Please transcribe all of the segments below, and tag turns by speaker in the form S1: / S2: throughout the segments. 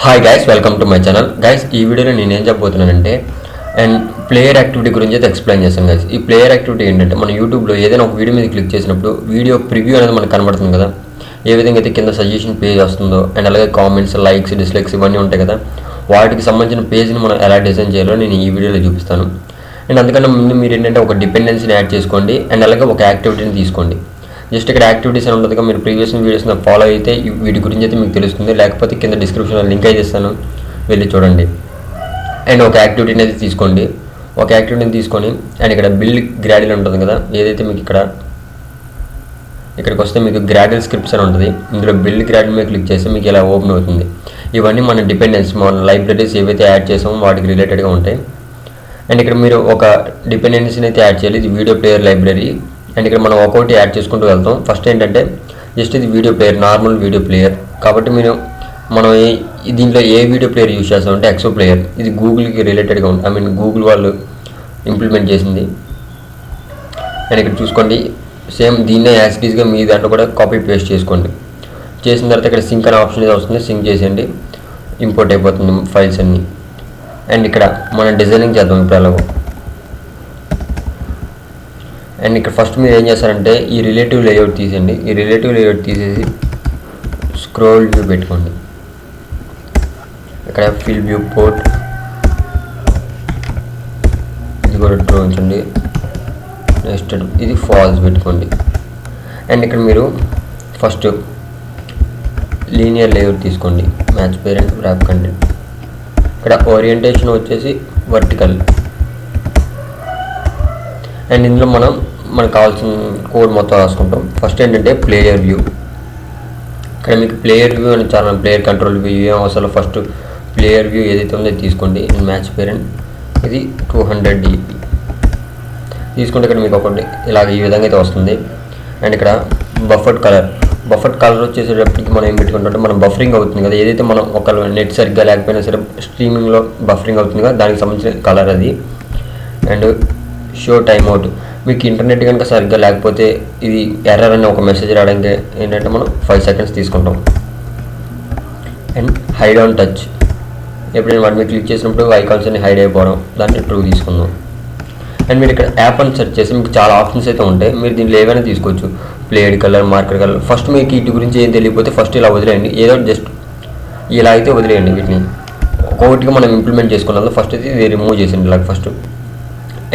S1: Hi guys, welcome to my channel. Guys, ఈ వీడియోలో నేను ఏం చెప్పబోతున్నానంటే అండ్ ప్లేయర్ యాక్టివిటీ గురించి అయితే ఎక్స్ప్లెయిన్ చేస్తాను. గైస్, ఈ ప్లేయర్ యాక్టివిటీ ఏంటంటే మన యూట్యూబ్లో ఏదైనా ఒక వీడియో మీద క్లిక్ చేసినప్పుడు వీడియో ప్రివ్యూ అనేది మనకు కనబడుతుంది కదా, ఏ విధంగా అయితే కింద సజెషన్ పేజ్ వస్తుందో అండ్ అలాగే కామెంట్స్, లైక్స్, డిస్లైక్స్ ఇవన్నీ ఉంటాయి కదా, వాటికి సంబంధించిన పేజ్ని మనం ఎలా డిజైన్ చేయాలో నేను ఈ వీడియోలో చూపిస్తాను. అండ్ అందుకన్నా ముందు మీరు ఏంటంటే ఒక డిపెండెన్సీని యాడ్ చేసుకోండి అండ్ అలాగే ఒక యాక్టివిటీని తీసుకోండి. జస్ట్ ఇక్కడ యాక్టివిటీస్ అని ఉంటుందిగా, మీరు ప్రీవియస్ వీడియోస్ ఫాలో అయితే వీటి గురించి అయితే మీకు తెలుస్తుంది. లేకపోతే కింద డిస్క్రిప్షన్లో లింక్ అయితే ఇస్తాను, వెళ్ళి చూడండి. అండ్ ఒక యాక్టివిటీని అయితే తీసుకోండి. ఒక యాక్టివిటీని తీసుకొని అండ్ ఇక్కడ బిల్డ్ గ్రాడిల్ ఉంటుంది కదా, ఏదైతే మీకు ఇక్కడికి వస్తే మీకు గ్రాడిల్ స్క్రిప్ట్స్ అని ఉంటుంది. ఇందులో బిల్డ్ గ్రాడిల్ మీద క్లిక్ చేస్తే మీకు ఇలా ఓపెన్ అవుతుంది. ఇవన్నీ మన డిపెండెన్స్, మన లైబ్రరీస్ ఏవైతే యాడ్ చేసామో వాటికి రిలేటెడ్గా ఉంటాయి. అండ్ ఇక్కడ మీరు ఒక డిపెండెన్సీని అయితే యాడ్ చేయాలి. ఇది వీడియో ప్లేయర్ లైబ్రరీ. అండ్ ఇక్కడ మనం ఒక్కొక్కటి యాడ్ చేసుకుంటూ వెళ్తాం. ఫస్ట్ ఏంటంటే జస్ట్ ఇది video player, normal video player కాబట్టి మనం దీంట్లో ఏ వీడియో ప్లేయర్ యూజ్ చేస్తామంటే ఎక్సో ప్లేయర్. ఇది గూగుల్కి రిలేటెడ్గా ఉంది, ఐ మీన్ గూగుల్ వాళ్ళు ఇంప్లిమెంట్ చేసింది. అండ్ ఇక్కడ చూసుకోండి, సేమ్ దీన్నే యాజ్ ఇట్ ఈస్గా మీ దాంట్లో కూడా కాపీ పేస్ట్ చేసుకోండి. చేసిన తర్వాత ఇక్కడ సింక్ అనే ఆప్షన్ అయితే వస్తుంది, సింక్ చేసేయండి, ఇంపోర్ట్ అయిపోతుంది ఫైల్స్ అన్నీ. అండ్ ఇక్కడ మనం డిజైనింగ్ చేద్దాం ఇప్పుడు ఎలాగో. అండ్ ఇక్కడ ఫస్ట్ మీరు ఏం చేస్తారంటే ఈ రిలేటివ్ లేఅవుట్ తీసేయండి. ఈ రిలేటివ్ లేఅవుట్ తీసేసి స్క్రోల్ వ్యూ పెట్టుకోండి. ఇక్కడ ఫిల్ వ్యూ పోర్ట్ ఇది కూడా ట్రూ ఉంచండి. నెక్స్ట్ ఇది ఫాల్స్ పెట్టుకోండి. అండ్ ఇక్కడ మీరు ఫస్ట్ లీనియర్ లేఅవుట్ తీసుకోండి, మ్యాచ్ పేరెంట్, ర్యాప్ కంటెంట్. ఇక్కడ ఓరియంటేషన్ వచ్చేసి వర్టికల్. అండ్ ఇందులో మనకు కావాల్సిన కోడ్ మొత్తం రాసుకుంటాం. ఫస్ట్ ఏంటంటే ప్లేయర్ వ్యూ. ఇక్కడ మీకు ప్లేయర్ వ్యూ అని చాలా, ప్లేయర్ కంట్రోల్ వ్యూ ఏం అవసరం. ఫస్ట్ ప్లేయర్ వ్యూ ఏదైతే ఉందో తీసుకోండి. మ్యాచ్ పేరెంట్ ఇది 200 dp తీసుకుంటే ఇక్కడ మీకు ఒకటి ఇలాగ ఈ విధంగా అయితే వస్తుంది. అండ్ ఇక్కడ బఫర్డ్ కలర్ వచ్చేసేటప్పటికి మనం ఏం పెట్టుకుంటే మనం బఫరింగ్ అవుతుంది కదా, ఏదైతే మనం ఒక నెట్ సరిగ్గా లేకపోయినా సరే స్ట్రీమింగ్లో బఫరింగ్ అవుతుంది కదా, దానికి సంబంధించిన కలర్ అది. అండ్ షో టైమ్ అవుట్, మీకు ఇంటర్నెట్ కనుక సరిగ్గా లేకపోతే ఇది ఎర్రర్ అని ఒక మెసేజ్ రావడానికి ఏంటంటే మనం 5 seconds తీసుకుంటాం. అండ్ హైడ్ ఆన్ టచ్, ఎప్పుడైనా వాటి మీద క్లిక్ చేసినప్పుడు ఐకాన్స్ అన్ని హైడ్ అయిపోవడం, దాన్ని ట్రూ తీసుకుందాం. అండ్ మీరు ఇక్కడ యాప్ అని సెర్చ్ చేసి మీకు చాలా ఆప్షన్స్ అయితే ఉంటాయి, మీరు దీంట్లో ఏవైనా తీసుకోవచ్చు. Played colour, marker colour. First మీకు వీటి గురించి ఏం తెలియకపోతే ఫస్ట్ ఇలా వదిలేయండి, ఏదో జస్ట్ ఇలా అయితే వదిలేయండి. వీటిని ఒక్కొక్కటిగా మనం ఇంప్లిమెంట్ చేసుకున్నాం. ఫస్ట్ అయితే ఇది రిమూవ్ చేసింది ఇలాగ ఫస్ట్.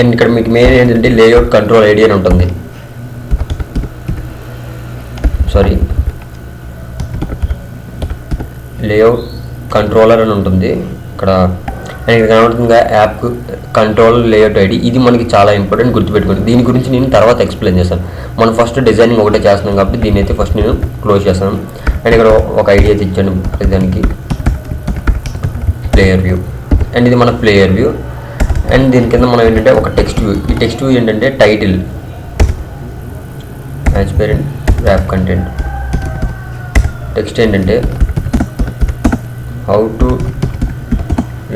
S1: అండ్ ఇక్కడ మీకు మెయిన్ ఏంటంటే లేఅవుట్ కంట్రోల్ ఐడి అని ఉంటుంది, లేఅవుట్ కంట్రోలర్ అని ఉంటుంది ఇక్కడ. అండ్ ఇక్కడ కనబడుతుందిగా యాప్ కంట్రోల్ లేఅవుట్ ఐడి. ఇది మనకి చాలా ఇంపార్టెంట్, గుర్తుపెట్టుకోండి. దీని గురించి నేను తర్వాత ఎక్స్ప్లెయిన్ చేస్తాను. మనం ఫస్ట్ డిజైనింగ్ ఒకటే చేస్తున్నాం కాబట్టి దీని అయితే ఫస్ట్ నేను క్లోజ్ చేస్తాను. అండ్ ఇక్కడ ఒక ఐడి అయితే ఇచ్చాను దానికి, ప్లేయర్ వ్యూ. అండ్ ఇది మన ప్లేయర్ వ్యూ. అండ్ దీని కింద మనం ఏంటంటే ఒక టెక్స్ట్ వ్యూ. ఈ టెక్స్ట్ వ్యూ ఏంటంటే title, match parent, wrap content. Text ఏంటంటే how to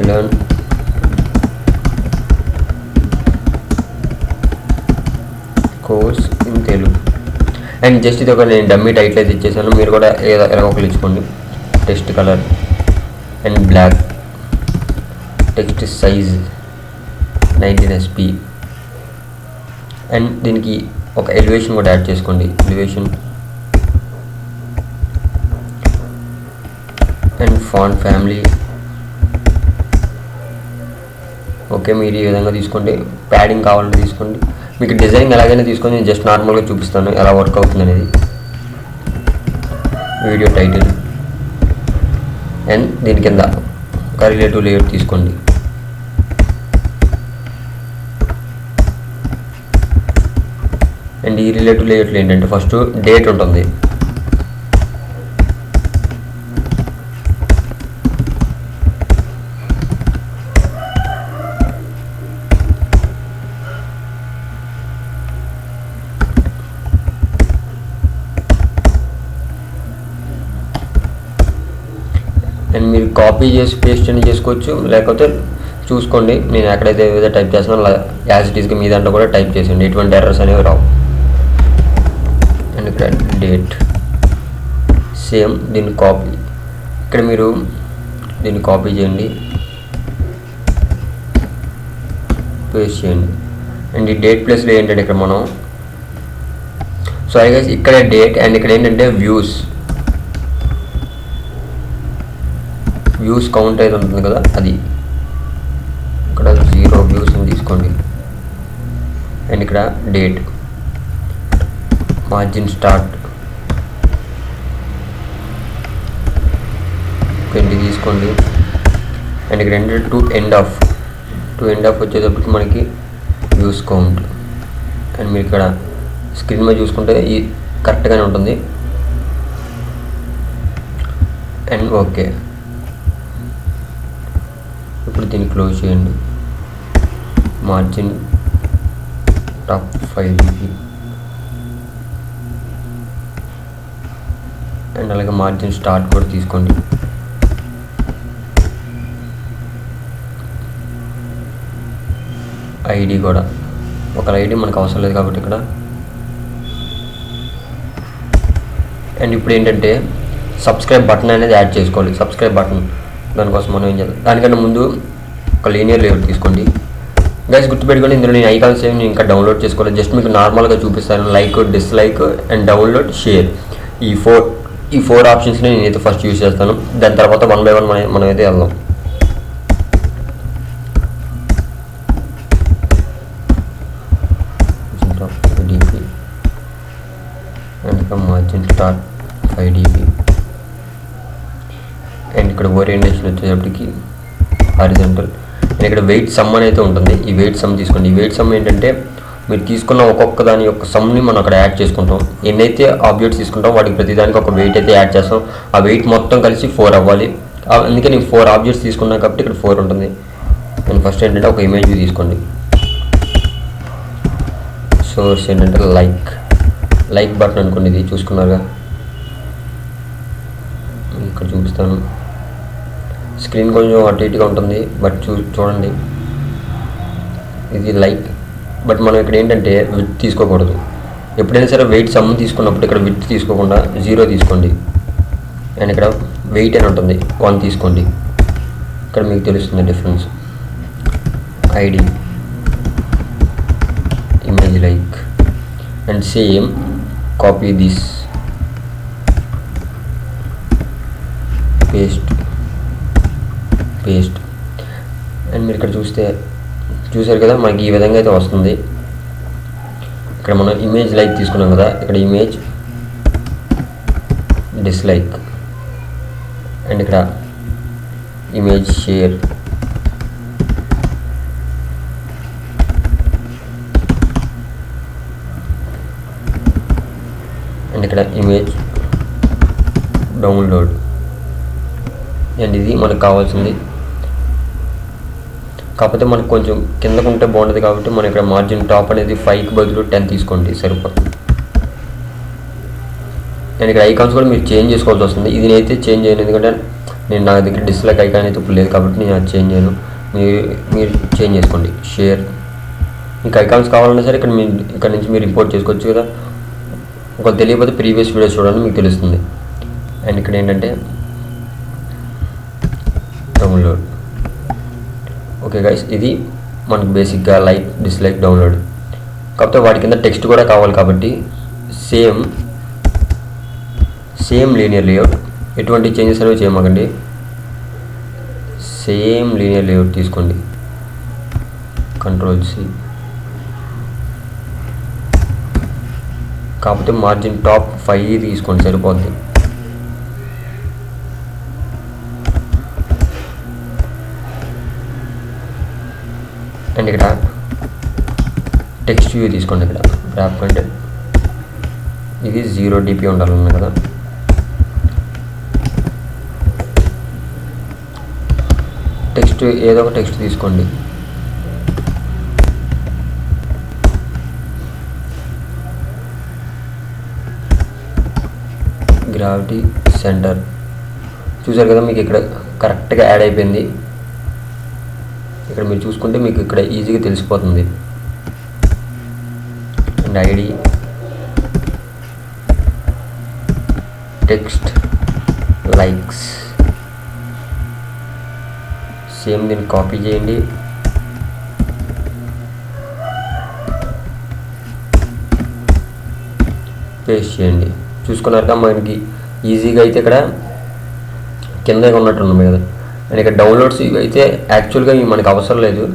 S1: learn course in Telugu. And just ఇది ఒక నేను డమ్మీ టైటిల్ అయితే ఇచ్చేసాను, మీరు కూడా ఎలా ఒకరు ఇచ్చుకోండి. Text colour and black. Text size 19 SP. And దీనికి ఒక ఎలివేషన్ కూడా యాడ్ చేసుకోండి, elevation. And font family okay, మీరు ఈ విధంగా తీసుకోండి. ప్యాడింగ్ కావాలంటే తీసుకోండి, మీకు డిజైనింగ్ ఎలాగైనా తీసుకొని నేను జస్ట్ నార్మల్గా చూపిస్తాను ఎలా వర్క్ అవుతుంది అనేది. Video title. అండ్ దీని కింద ఒక రిలేటివ్ లేఅవుట్ తీసుకోండి. అండ్ ఈ రిలేటివ్ లేఅవుట్లో ఏంటంటే ఫస్ట్ డేట్ ఉంటుంది. అండ్ మీరు కాపీ చేసి పేస్ట్ అని చేసుకోవచ్చు, లేకపోతే చూసుకోండి నేను ఎక్కడైతే ఏదైతే టైప్ చేస్తున్నాను యాజ్ ఇట్ ఈస్గా మీ దాంట్లో కూడా టైప్ చేసేయండి, ఎటువంటి ఎర్రర్స్ అనేవి రావు. అండ్ ఇక్కడ డేట్ సేమ్, దీన్ని కాపీ. ఇక్కడ మీరు దీన్ని కాపీ చేయండి, పేస్ట్ చేయండి. అండ్ ఈ డేట్ ప్లేస్లో ఏంటంటే ఇక్కడ మనం సారీ గైస్ ఇక్కడ డేట్ అండ్ ఇక్కడ ఏంటంటే వ్యూస్ కౌంట్ అయితే ఉంటుంది కదా, అది ఇక్కడ 0 వ్యూస్ని తీసుకోండి. అండ్ ఇక్కడ డేట్, మార్జిన్ స్టార్ట్ 20 తీసుకోండి. అండ్ ఇక్కడ ఏంటంటే టు ఎండ్ ఆఫ్ వచ్చేటప్పటికి మనకి వ్యూస్ కౌంట్. అండ్ మీరు ఇక్కడ స్క్రీన్ మీద చూసుకుంటే ఈ కరెక్ట్గానే ఉంటుంది. అండ్ ఓకే, ఇప్పుడు దీన్ని క్లోజ్ చేయండి. మార్జిన్ టాప్ 5 dp అండ్ అలాగే మార్జిన్ స్టార్ట్ కూడా తీసుకోండి. ఐడి కూడా ఒక ఐడి మనకు అవసరం లేదు కాబట్టి ఇక్కడ. అండ్ ఇప్పుడు ఏంటంటే సబ్స్క్రైబ్ బటన్ అనేది యాడ్ చేసుకోవాలి. సబ్స్క్రైబ్ బటన్ దానికోసం మనం ఏం చేద్దాం, దానికంటే ముందు ఒక లీనియర్ లేఅవుట్ తీసుకోండి. గైస్ గుర్తుపెట్టుకోండి, ఇందులో నేను ఐకాన్స్ ఏమి ఇంకా డౌన్లోడ్ చేసుకోవాలి. జస్ట్ మీకు నార్మల్గా చూపిస్తాను. Like, dislike and download, share, ఈ ఫోర్ ఆప్షన్స్ని నేనైతే ఫస్ట్ యూజ్ చేస్తాను. దాని తర్వాత 1 by 1 మనం అయితే వెళ్దాం. And margin start 5 dp and ఇక్కడ ఓరియంటేషన్ వచ్చేటప్పటికి హారిజాంటల్. అండ్ ఇక్కడ వెయిట్ సమ్ అనేది ఉంటుంది. ఈ వెయిట్ సమ్ తీసుకోండి. ఈ వెయిట్ సమ్ ఏంటంటే మీరు తీసుకున్న ఒక్కొక్క దాని యొక్క సమ్ని మనం అక్కడ యాడ్ చేసుకుంటాం. ఎన్నైతే ఆబ్జెక్ట్స్ తీసుకుంటాం వాటికి ప్రతిదానికి ఒక వెయిట్ అయితే యాడ్ చేస్తాం. ఆ వెయిట్ మొత్తం కలిసి 4 అవ్వాలి. అందుకే నేను 4 ఆబ్జెక్ట్స్ తీసుకున్నాను కాబట్టి ఇక్కడ 4 ఉంటుంది. అండ్ ఫస్ట్ ఏంటంటే ఒక ఇమేజ్ తీసుకోండి. సోర్స్ ఏంటంటే లైక్ బటన్ అనుకోండి. ఇది చూసుకున్నారుగా, ఇక్కడ చూపిస్తాను. స్క్రీన్ కొంచెం అటు ఇటుగా ఉంటుంది బట్ చూడండి, ఇది లైక్. బట్ మనం ఇక్కడ ఏంటంటే విడ్త్ తీసుకోకూడదు. ఎప్పుడైనా సరే వెయిట్ సమ్ తీసుకున్నప్పుడు ఇక్కడ విడ్త్ తీసుకోకుండా 0 తీసుకోండి. అండ్ ఇక్కడ వెయిట్ అని ఉంటుంది 1 తీసుకోండి. ఇక్కడ మీకు తెలుస్తుంది difference. ID, image like and same copy this, paste and మీరు ఇక్కడ చూసారు కదా, మనకి ఈ విధంగా అయితే వస్తుంది. ఇక్కడ మనం ఇమేజ్ లైక్ తీసుకున్నాం కదా, ఇక్కడ ఇమేజ్ డిస్లైక్ అండ్ ఇక్కడ ఇమేజ్ షేర్ అండ్ ఇక్కడ ఇమేజ్ డౌన్లోడ్. అండ్ ఇది మనకు కావాల్సింది. కాకపోతే మనకు కొంచెం కిందకు ఉంటే బాగుంటుంది కాబట్టి మనం ఇక్కడ మార్జిన్ టాప్ అనేది 5కి బదులు 10 తీసుకోండి, సరిపోతుంది. అండ్ ఇక్కడ ఐకాన్స్ కూడా మీరు చేంజ్ చేసుకోవాల్సి వస్తుంది. ఇది నేనైతే చేంజ్ చేయను, ఎందుకంటే నా దగ్గర డిస్లైక్ ఐకాన్ అయితే ఇప్పుడు లేదు కాబట్టి నేను అది చేంజ్ చేయను. మీరు చేంజ్ చేసుకోండి. షేర్, మీకు ఐకాన్స్ కావాలన్నా సరే ఇక్కడ నుంచి మీరు ఇంపోర్ట్ చేసుకోవచ్చు కదా. ఒక తెలియకపోతే ప్రీవియస్ వీడియోస్ చూడండి, మీకు తెలుస్తుంది. అండ్ ఇక్కడ ఏంటంటే డౌన్లోడ్. ఓకే గైస్, ఇది మనకు బేసిక్గా లైక్, డిస్లైక్, డౌన్లోడ్. కాకపోతే వాటి కింద టెక్స్ట్ కూడా కావాలి కాబట్టి సేమ్ లీనియర్ లేఅవుట్, ఎటువంటి చేంజెస్ అనేవి చేయమాకండి. సేమ్ లీనియర్ లేఅవుట్ తీసుకోండి. Ctrl+C. కాకపోతే మార్జిన్ టాప్ 5 తీసుకోండి, సరిపోద్ది. అండ్ ఇక్కడ టెక్స్ట్ వ్యూ తీసుకోండి. ఇక్కడ ర్యాప్ కంటే ఇది 0 dp ఉండాలన్నా కదా. టెక్స్ట్ ఏదో ఒక టెక్స్ట్ తీసుకోండి. గ్రావిటీ సెంటర్ చూసారు కదా, మీకు ఇక్కడ కరెక్ట్గా యాడ్ అయిపోయింది. ఇక్కడ మీరు చూసుకుంటే మీకు ఇక్కడ ఈజీగా తెలిసిపోతుంది. And ID, text, likes same దీన్ని కాపీ చేయండి, పేస్ట్ చేయండి. చూసుకున్నాక మనకి ఈజీగా అయితే ఇక్కడ కింద ఉన్నట్టు ఉన్నాయి కదా. అండ్ ఇక్కడ డౌన్లోడ్స్ ఇవి అయితే యాక్చువల్గా ఇవి మనకు అవసరం లేదు,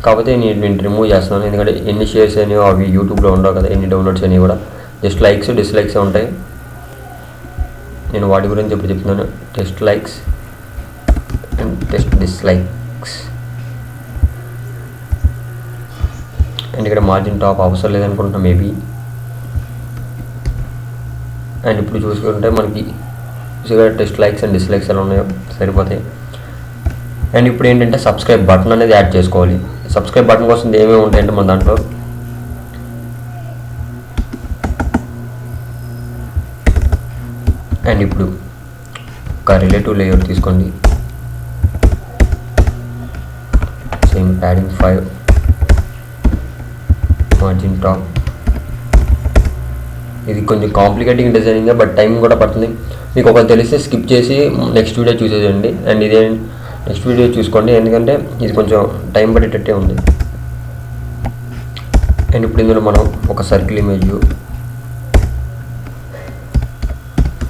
S1: కాకపోతే నేను రిమూవ్ చేస్తున్నాను. ఎందుకంటే ఎన్ని షేర్స్ అయినాయో అవి యూట్యూబ్లో ఉండవు కదా, ఎన్ని డౌన్లోడ్స్ అయినాయి కూడా జస్ట్ లైక్స్ డిస్లైక్స్ ఉంటాయి. నేను వాటి గురించి ఇప్పుడు చెప్తున్నాను. Test likes and test dislikes. And ఇక్కడ మార్జిన్ టాప్ అవసరం లేదనుకుంటున్నా మేబీ. అండ్ ఇప్పుడు చూసుకుంటే మనకి టెస్ట్ లైక్స్ అండ్ డిస్లైక్స్ ఎలా ఉన్నాయో సరిపోతాయి. అండ్ ఇప్పుడు ఏంటంటే సబ్స్క్రైబ్ బటన్ అనేది యాడ్ చేసుకోవాలి. సబ్స్క్రైబ్ బటన్ కోసం ఏమేమి ఉంటాయంటే మన దాంట్లో అండ్ ఇప్పుడు ఒక రిలేటివ్ లేఅవుట్ తీసుకోండి. Same padding 5, margin top. ఇది కొంచెం కాంప్లికేటింగ్ డిజైనింగ్, బట్ టైం కూడా పడుతుంది. మీకు ఒకటి తెలిస్తే స్కిప్ చేసి నెక్స్ట్ వీడియో చూసేయండి. అండ్ ఇదే నెక్స్ట్ వీడియో చూసుకోండి, ఎందుకంటే ఇది కొంచెం టైం పడేటట్టే ఉంది. అండ్ ఇప్పుడు ఇందులో మనం ఒక circle image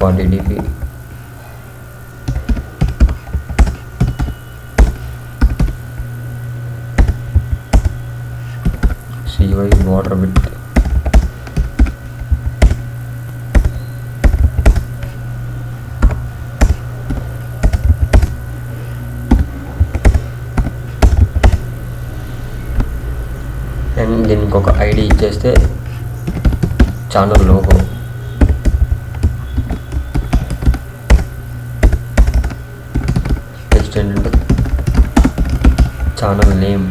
S1: 40 dp, CY border width, and దీనికి ఒక ఐడి ఇచ్చేస్తే ఛానల్ లోగో, నెక్స్ట్ ఏంటంటే ఛానల్ నేమ్,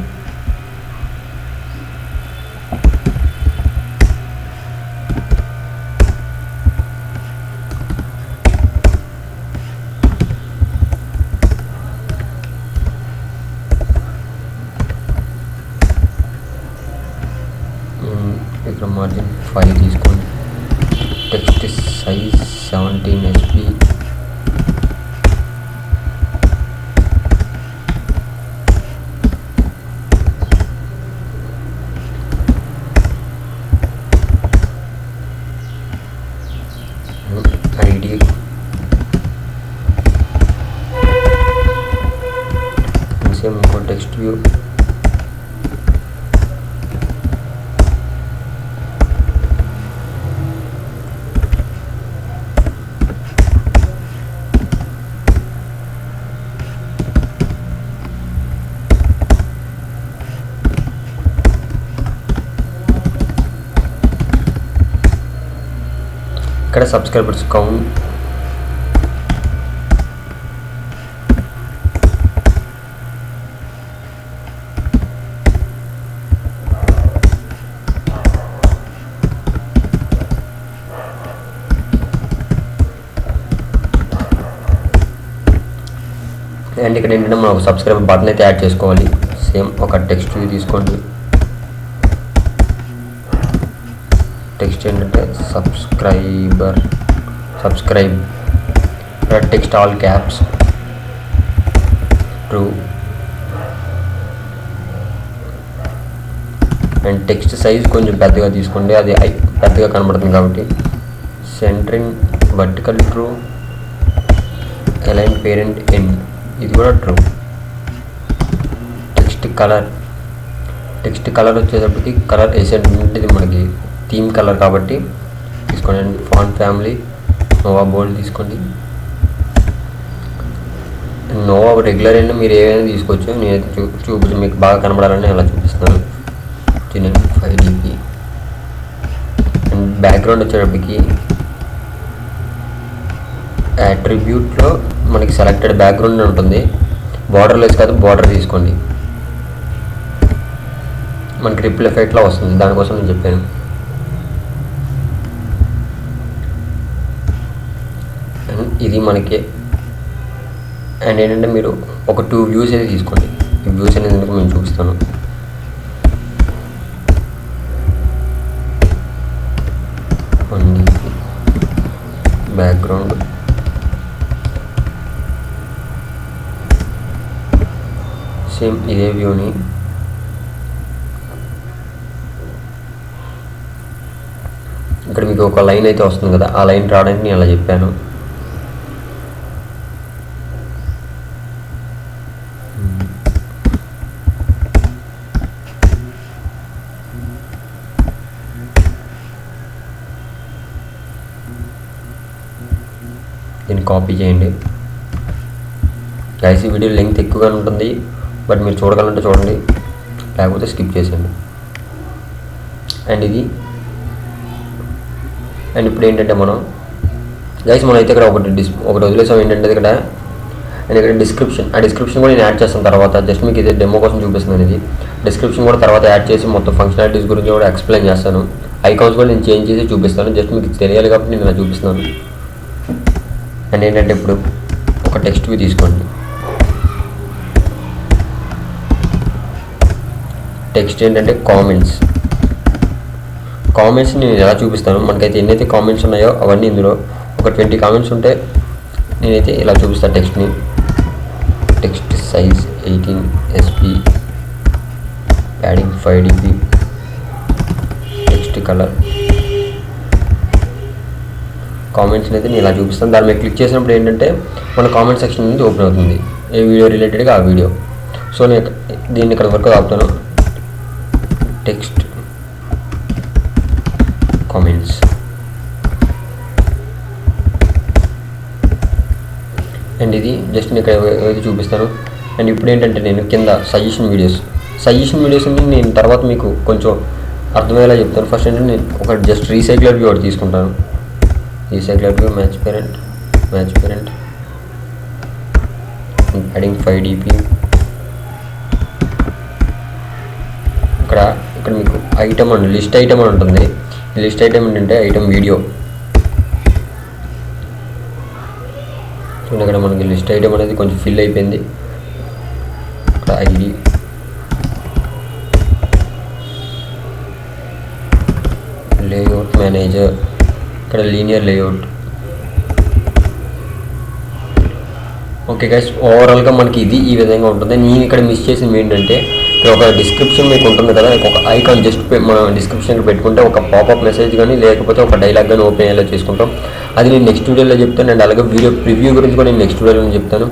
S1: ఇక్కడ మార్జిన్ 5 తీసుకోండి. Text size 17 SP, ID, same ఇంకో టెక్స్ట్ వ్యూ, ఇక్కడ సబ్స్క్రైబర్స్ కౌంట్, అండ్ ఇక్కడ ఏంటంటే మనం ఒక సబ్స్క్రైబర్ బటన్ అయితే యాడ్ చేసుకోవాలి. సేమ్ ఒక టెక్స్ట్ వ్యూ తీసుకోండి. టెక్స్ట్ ఏంటంటే subscribe, text all caps, true. And text size కొంచెం పెద్దగా తీసుకోండి, అది పెద్దగా కనబడుతుంది కాబట్టి. Centering vertical true, align parent in, ఇది కూడా ట్రూ. టెక్స్ట్ కలర్ వచ్చేటప్పటికి కలర్ ఎసెంట్, ఇది మనకి థీమ్ కలర్ కాబట్టి తీసుకోండి. ఫాంట్ ఫ్యామిలీ నోవా బోల్డ్ తీసుకోండి. నోవా రెగ్యులర్ అయినా మీరు ఏమైనా తీసుకోవచ్చు, నేనైతే చూపించి మీకు బాగా కనబడాలని అలా చూపిస్తున్నాను. 5 dp. అండ్ బ్యాక్గ్రౌండ్ వచ్చేటప్పటికి అట్రిబ్యూట్లో మనకి సెలెక్టెడ్ బ్యాక్గ్రౌండ్ ఉంటుంది, బార్డర్లెస్ కాదు, బార్డర్ తీసుకోండి. మనకి రిపుల్ ఎఫెక్ట్లో వస్తుంది, దానికోసం నేను చెప్పాను. ఇది మనకి. అండ్ ఏంటంటే మీరు ఒక 2 వ్యూస్ అయితే తీసుకోండి. ఈ వ్యూస్ అనేది ఎందుకు నేను చూపిస్తాను. బ్యాక్గ్రౌండ్ సేమ్ ఇదే వ్యూని ఇక్కడ మీకు ఒక లైన్ అయితే వస్తుంది కదా, ఆ లైన్ రావడానికి నేను అలా చెప్పాను. దీన్ని కాపీ చేయండి గైస్. ఈ వీడియో లెంగ్త్ ఎక్కువగా ఉంటుంది, బట్ మీరు చూడగలంటే చూడండి, లేకపోతే స్కిప్ చేసేయండి. అండ్ ఇప్పుడు ఏంటంటే మనం గైస్ మనం అయితే ఇక్కడ ఒకటి వదిలేసాం. ఏంటంటే ఇక్కడ డిస్క్రిప్షన్, ఆ డిస్క్రిప్షన్ కూడా నేను యాడ్ చేస్తాను తర్వాత. జస్ట్ మీకు ఇది డెమో కోసం చూపిస్తున్నాను. ఇది డిస్క్రిప్షన్ కూడా తర్వాత యాడ్ చేసి మొత్తం ఫంక్షనాలిటీస్ గురించి కూడా ఎక్స్ప్లెయిన్ చేస్తాను. ఐకాన్స్ కూడా నేను చేంజ్ చేసి చూపిస్తాను. జస్ట్ మీకు తెలియాలి కాబట్టి నేను ఇలా చూపిస్తున్నాను. అండ్ ఏంటంటే ఇప్పుడు ఒక టెక్స్ట్ వ్యూ తీసుకోండి. టెక్స్ట్ ఏంటంటే కామెంట్స్ నేను ఎలా చూపిస్తాను. మనకైతే ఎన్నైతే కామెంట్స్ ఉన్నాయో అవన్నీ ఇందులో ఒక 20 కామెంట్స్ ఉంటే నేనైతే ఇలా చూపిస్తాను టెక్స్ట్ని. Text size 18 SP, padding 5 dB, text colour. కామెంట్స్ని అయితే నేను ఇలా చూపిస్తాను. దాని మీద క్లిక్ చేసినప్పుడు ఏంటంటే మన కామెంట్ సెక్షన్ అనేది ఓపెన్ అవుతుంది, ఏ వీడియో రిలేటెడ్గా ఆ వీడియో. సో నేను దీన్ని ఇక్కడ వరకు ఆపుతాను. Text comments. అండ్ ఇది జస్ట్ నేను ఇక్కడ ఏదైతే చూపిస్తాను. అండ్ ఇప్పుడు ఏంటంటే నేను కింద సజెషన్ వీడియోస్ నేను తర్వాత మీకు కొంచెం అర్థమయ్యేలా చెప్తాను. ఫస్ట్ ఏంటంటే నేను ఒక జస్ట్ రీసైక్లర్ వ్యూ ఒకటి తీసుకుంటాను. Recycler view, match parent, padding 5 dB. ఇక్కడ మీకు ఐటమ్ అండి, లిస్ట్ ఐటమ్ అని ఉంటుంది. ఈ లిస్ట్ ఐటమ్ ఏంటంటే ఐటమ్ వీడియో. చూడండి, ఇక్కడ మనకి లిస్ట్ ఐటమ్ అనేది కొంచెం ఫిల్ అయిపోయింది. ఇక్కడ ఐడి, లేఅవుట్ మేనేజర్, ఇక్కడ లీనియర్ లేఅవుట్. ఓకే గైస్, ఓవరాల్గా మనకి ఈ విధంగా ఉంటుంది. నేను ఇక్కడ మిస్ చేసింది ఏంటంటే ఇక్కడ ఒక డిస్క్రిప్షన్ మీకు ఉంటుంది కదా, ఒక ఐకాన్ జస్ట్ మనం డిస్క్రిప్షన్కి పెట్టుకుంటే ఒక పాపప్ మెసేజ్ కానీ లేకపోతే ఒక డైలాగ్ కానీ ఓపెన్ అయ్యేలా చేసుకుంటాం. అది నేను నెక్స్ట్ వీడియోలో చెప్తాను. అండ్ అలాగే వీడియో ప్రివ్యూ గురించి కూడా నేను నెక్స్ట్ వీడియోలో చెప్తాను.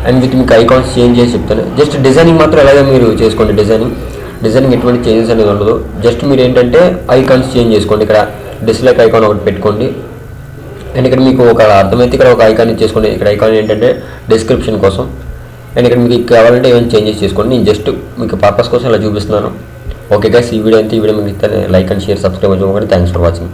S1: అండ్ విత్ మీకు ఐకాన్స్ చేంజ్ చేసి చెప్తాను. జస్ట్ డిజైనింగ్ మాత్రం అలాగే మీరు చేసుకోండి. డిజైనింగ్ ఎటువంటి చేంజెస్ అనేది ఉండదు. జస్ట్ మీరు ఏంటంటే ఐకాన్స్ చేంజ్ చేసుకోండి. ఇక్కడ డిస్లైక్ ఐకాన్ ఒకటి పెట్టుకోండి. అండ్ ఇక్కడ మీకు ఒక అర్థమైతే ఇక్కడ ఒక ఐకాన్ ఇచ్చేసుకోండి. ఇక్కడ ఐకాన్ ఏంటంటే డిస్క్రిప్షన్ కోసం. అండ్ ఇక్కడ మీకు కావాలంటే ఏమైనా చేంజెస్ చేసుకోండి. నేను జస్ట్ మీకు పర్పస్ కోసం ఇలా చూపిస్తున్నాను. ఓకే గైస్, ఈ వీడియో మీకు లైక్ అండ్ షేర్, సబ్స్క్రైబ్ చేసుకోండి. Thanks for watching.